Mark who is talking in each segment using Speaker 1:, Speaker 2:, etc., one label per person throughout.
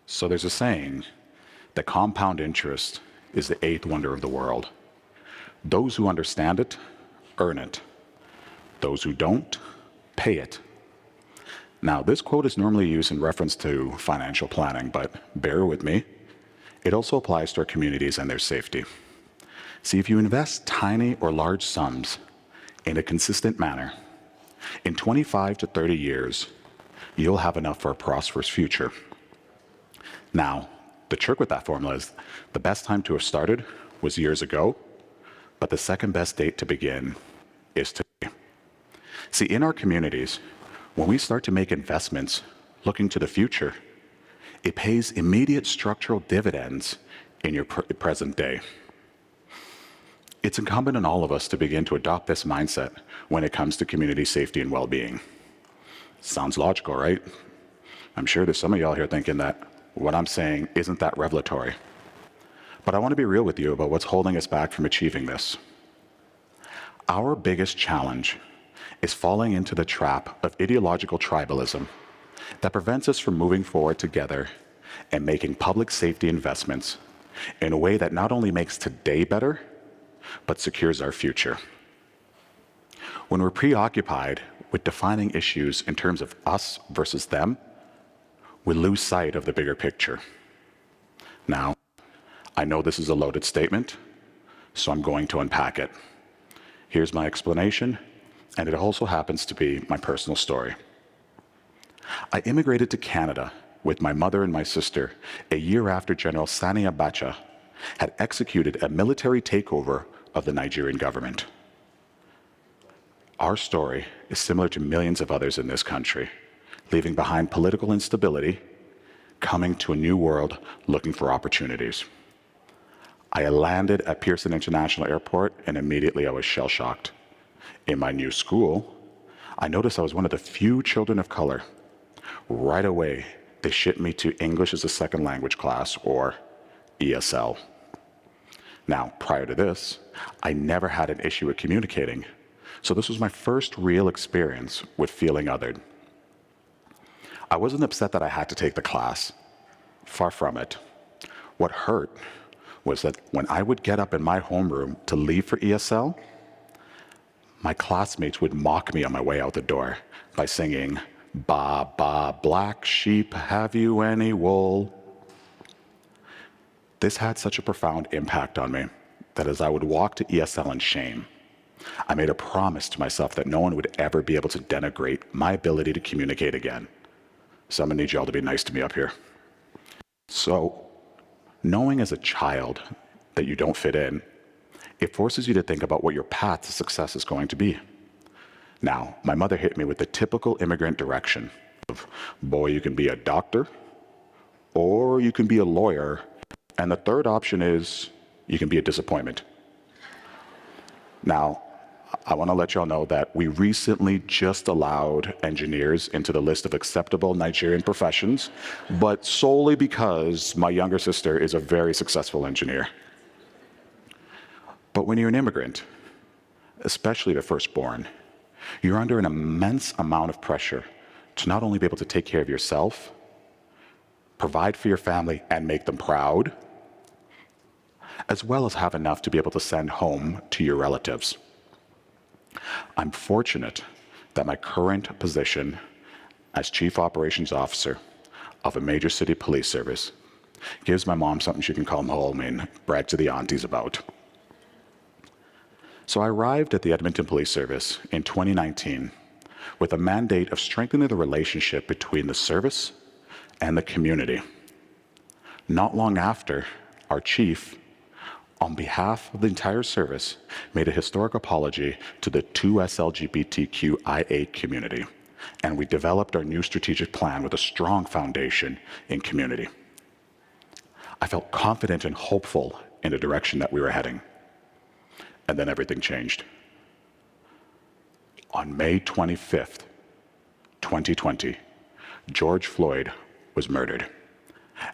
Speaker 1: So there's a saying that compound interest is the eighth wonder of the world. Those who understand it, earn it. Those who don't, pay it. Now, this quote is normally used in reference to financial planning, but bear with me. It also applies to our communities and their safety. See, if you invest tiny or large sums in a consistent manner, in 25 to 30 years, you'll have enough for a prosperous future. Now, the trick with that formula is the best time to have started was years ago, but the second best date to begin is today. See, in our communities, when we start to make investments looking to the future, it pays immediate structural dividends in your present day. It's incumbent on all of us to begin to adopt this mindset when it comes to community safety and well-being. Sounds logical, right? I'm sure there's some of y'all here thinking that what I'm saying isn't that revelatory. But I want to be real with you about what's holding us back from achieving this. Our biggest challenge is falling into the trap of ideological tribalism that prevents us from moving forward together and making public safety investments in a way that not only makes today better, but secures our future. When we're preoccupied with defining issues in terms of us versus them, we lose sight of the bigger picture. Now, I know this is a loaded statement, so I'm going to unpack it. Here's my explanation, and it also happens to be my personal story. I immigrated to Canada with my mother and my sister a year after General Sani Abacha had executed a military takeover of the Nigerian government. Our story is similar to millions of others in this country, leaving behind political instability, coming to a new world looking for opportunities. I landed at Pearson International Airport, and immediately I was shell-shocked. In my new school, I noticed I was one of the few children of color. Right away, they shipped me to English as a second language class, or ESL. Now, prior to this, I never had an issue with communicating, so this was my first real experience with feeling othered. I wasn't upset that I had to take the class. Far from it. What hurt was that when I would get up in my homeroom to leave for ESL, my classmates would mock me on my way out the door by singing, "Ba, ba, black sheep, have you any wool?" This had such a profound impact on me that as I would walk to ESL in shame, I made a promise to myself that no one would ever be able to denigrate my ability to communicate again. So I'm gonna need y'all to be nice to me up here. So, knowing as a child that you don't fit in, it forces you to think about what your path to success is going to be. Now, my mother hit me with the typical immigrant direction of, boy, you can be a doctor, or you can be a lawyer, and the third option is you can be a disappointment. Now, I want to let y'all know that we recently just allowed engineers into the list of acceptable Nigerian professions, but solely because my younger sister is a very successful engineer. But when you're an immigrant, especially the firstborn, you're under an immense amount of pressure to not only be able to take care of yourself, provide for your family, and make them proud, as well as have enough to be able to send home to your relatives. I'm fortunate that my current position as Chief Operations Officer of a major city police service gives my mom something she can come home and brag to the aunties about. So I arrived at the Edmonton Police Service in 2019 with a mandate of strengthening the relationship between the service and the community. Not long after, our chief, on behalf of the entire service, made a historic apology to the 2S LGBTQIA community, and we developed our new strategic plan with a strong foundation in community. I felt confident and hopeful in the direction that we were heading, and then everything changed. On May 25th, 2020, George Floyd was murdered.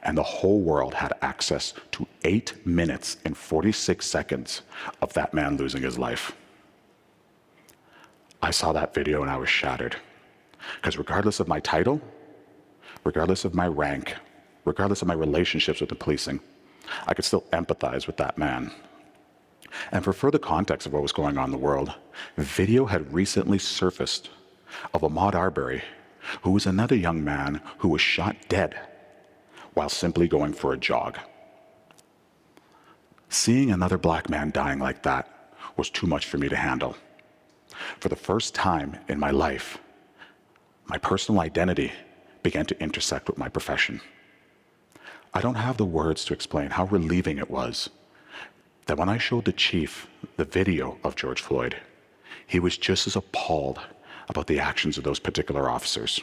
Speaker 1: And the whole world had access to 8 minutes and 46 seconds of that man losing his life. I saw that video and I was shattered. Because regardless of my title, regardless of my rank, regardless of my relationships with the policing, I could still empathize with that man. And for further context of what was going on in the world, video had recently surfaced of Ahmaud Arbery, who was another young man who was shot dead while simply going for a jog. Seeing another black man dying like that was too much for me to handle. For the first time in my life, my personal identity began to intersect with my profession. I don't have the words to explain how relieving it was that when I showed the chief the video of George Floyd, he was just as appalled about the actions of those particular officers.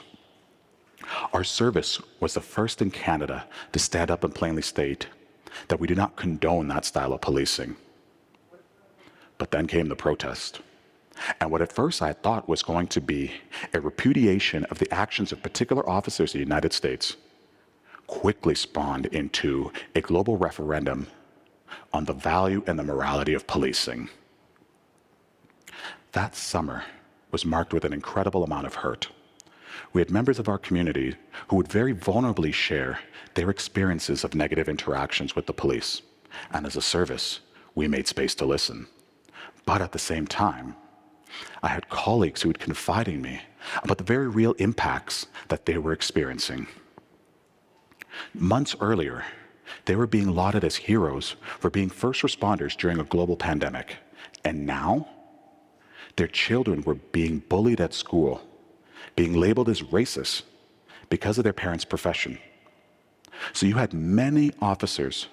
Speaker 1: Our service was the first in Canada to stand up and plainly state that we do not condone that style of policing. But then came the protest. And what at first I thought was going to be a repudiation of the actions of particular officers in the United States quickly spawned into a global referendum on the value and the morality of policing. That summer was marked with an incredible amount of hurt. We had members of our community who would very vulnerably share their experiences of negative interactions with the police. And as a service, we made space to listen. But at the same time, I had colleagues who would confide in me about the very real impacts that they were experiencing. Months earlier, they were being lauded as heroes for being first responders during a global pandemic. And now, their children were being bullied at school, being labeled as racist because of their parents' profession. So you had many officers,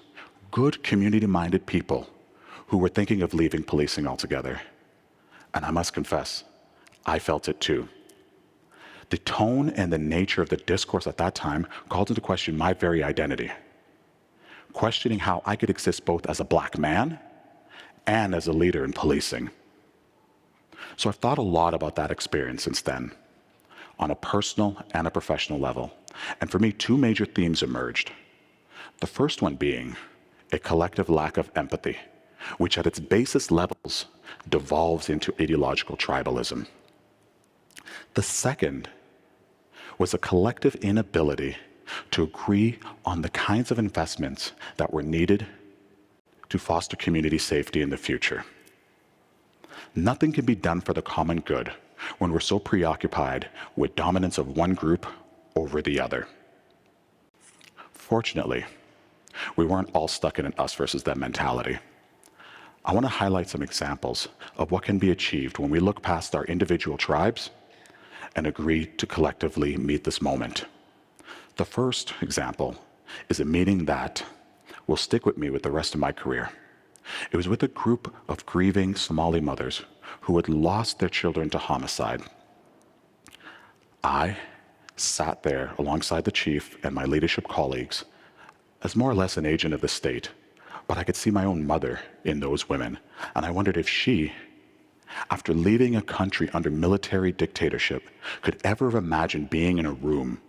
Speaker 1: good community-minded people, who were thinking of leaving policing altogether. And I must confess, I felt it too. The tone and the nature of the discourse at that time called into question my very identity, questioning how I could exist both as a black man and as a leader in policing. So I've thought a lot about that experience since then, on a personal and a professional level. And for me, two major themes emerged. The first one being a collective lack of empathy, which at its basest levels devolves into ideological tribalism. The second was a collective inability to agree on the kinds of investments that were needed to foster community safety in the future. Nothing can be done for the common good when we're so preoccupied with dominance of one group over the other. Fortunately, we weren't all stuck in an us versus them mentality. I want to highlight some examples of what can be achieved when we look past our individual tribes and agree to collectively meet this moment. The first example is a meeting that will stick with me with the rest of my career. It was with a group of grieving Somali mothers who had lost their children to homicide. I sat there alongside the chief and my leadership colleagues as more or less an agent of the state, but I could see my own mother in those women, and I wondered if she, after leaving a country under military dictatorship, could ever have imagined being in a room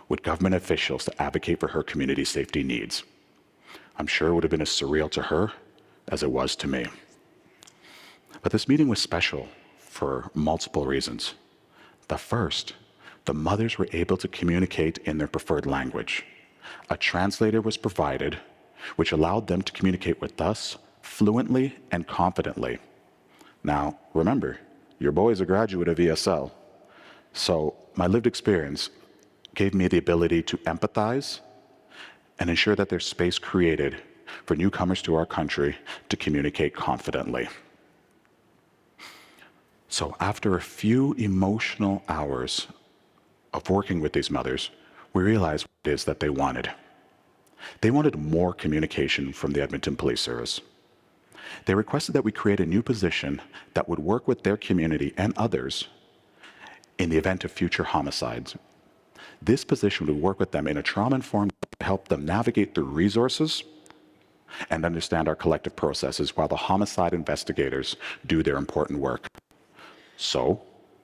Speaker 1: with government officials to advocate for her community safety needs. I'm sure it would have been as surreal to her as it was to me. But this meeting was special for multiple reasons. The first, the mothers were able to communicate in their preferred language. A translator was provided, which allowed them to communicate with us fluently and confidently. Now, remember, your boy is a graduate of ESL, so my lived experience gave me the ability to empathize and ensure that there's space created for newcomers to our country to communicate confidently. So after a few emotional hours of working with these mothers, we realized what it is that they wanted. They wanted more communication from the Edmonton Police Service. They requested that we create a new position that would work with their community and others in the event of future homicides. This position would work with them in a trauma-informed way to help them navigate through resources and understand our collective processes while the homicide investigators do their important work. So,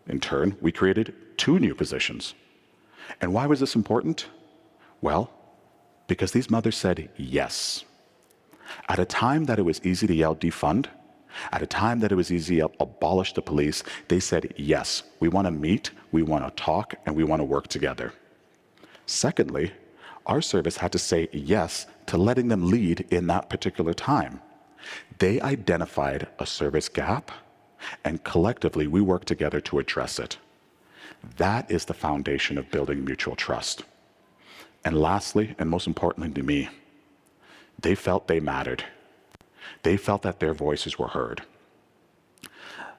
Speaker 1: in turn, we created 2 new positions. And why was this important? Well, because these mothers said yes. At a time that it was easy to yell defund, At a time that it was easy to abolish the police, they said, yes, we want to meet, we want to talk, and we want to work together. Secondly, our service had to say yes to letting them lead in that particular time. They identified a service gap, and collectively we worked together to address it. That is the foundation of building mutual trust. And lastly, and most importantly to me, they felt they mattered. They felt that their voices were heard.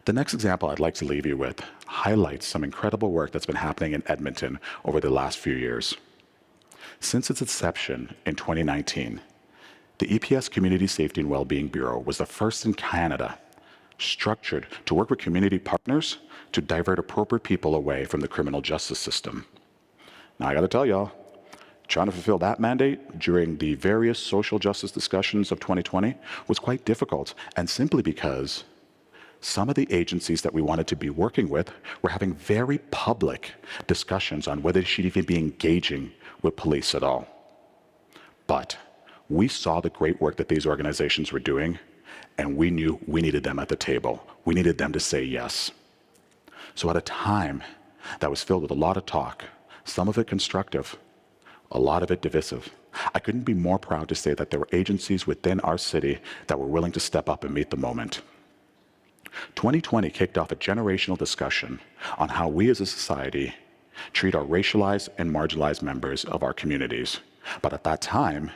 Speaker 1: The next example I'd like to leave you with highlights some incredible work that's been happening in Edmonton over the last few years. Since its inception in 2019, the EPS Community Safety and Wellbeing Bureau was the first in Canada structured to work with community partners to divert appropriate people away from the criminal justice system. Now, I gotta tell y'all, trying to fulfill that mandate during the various social justice discussions of 2020 was quite difficult, and simply because some of the agencies that we wanted to be working with were having very public discussions on whether they should even be engaging with police at all. But we saw the great work that these organizations were doing, and we knew we needed them at the table. We needed them to say yes. So at a time that was filled with a lot of talk, some of it constructive, a lot of it divisive, I couldn't be more proud to say that there were agencies within our city that were willing to step up and meet the moment. 2020 kicked off a generational discussion on how we as a society treat our racialized and marginalized members of our communities. But at that time,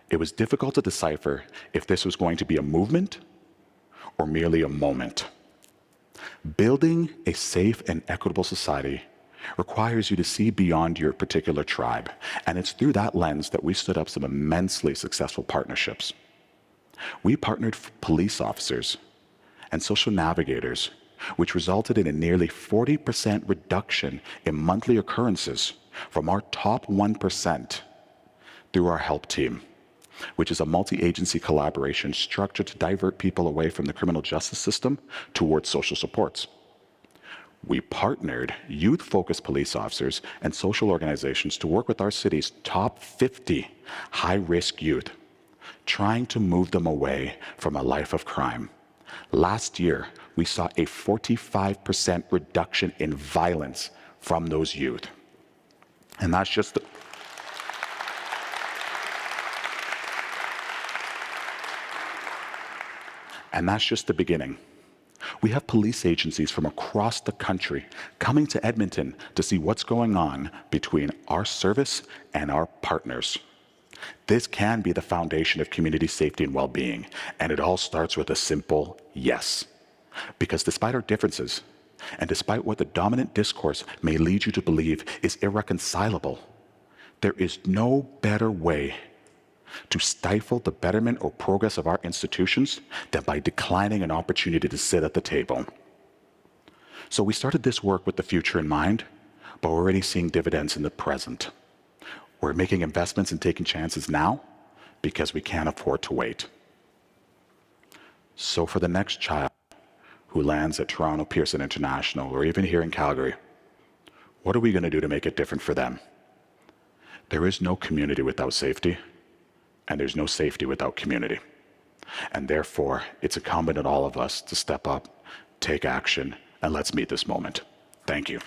Speaker 1: it was difficult to decipher if this was going to be a movement or merely a moment. Building a safe and equitable society requires you to see beyond your particular tribe, and it's through that lens that we stood up some immensely successful partnerships. We partnered with police officers and social navigators, which resulted in a nearly 40% reduction in monthly occurrences from our top 1% through our help team, which is a multi-agency collaboration structured to divert people away from the criminal justice system towards social supports. We partnered youth-focused police officers and social organizations to work with our city's top 50 high-risk youth, trying to move them away from a life of crime. Last year, we saw a 45% reduction in violence from those youth. And that's just the beginning. We have police agencies from across the country coming to Edmonton to see what's going on between our service and our partners. This can be the foundation of community safety and well-being, and it all starts with a simple yes. Because despite our differences, and despite what the dominant discourse may lead you to believe is irreconcilable, there is no better way to stifle the betterment or progress of our institutions than by declining an opportunity to sit at the table. So we started this work with the future in mind, but we're already seeing dividends in the present. We're making investments and taking chances now because we can't afford to wait. So for the next child who lands at Toronto Pearson International or even here in Calgary, what are we going to do to make it different for them? There is no community without safety, and there's no safety without community. And therefore, it's incumbent on all of us to step up, take action, and let's meet this moment. Thank you.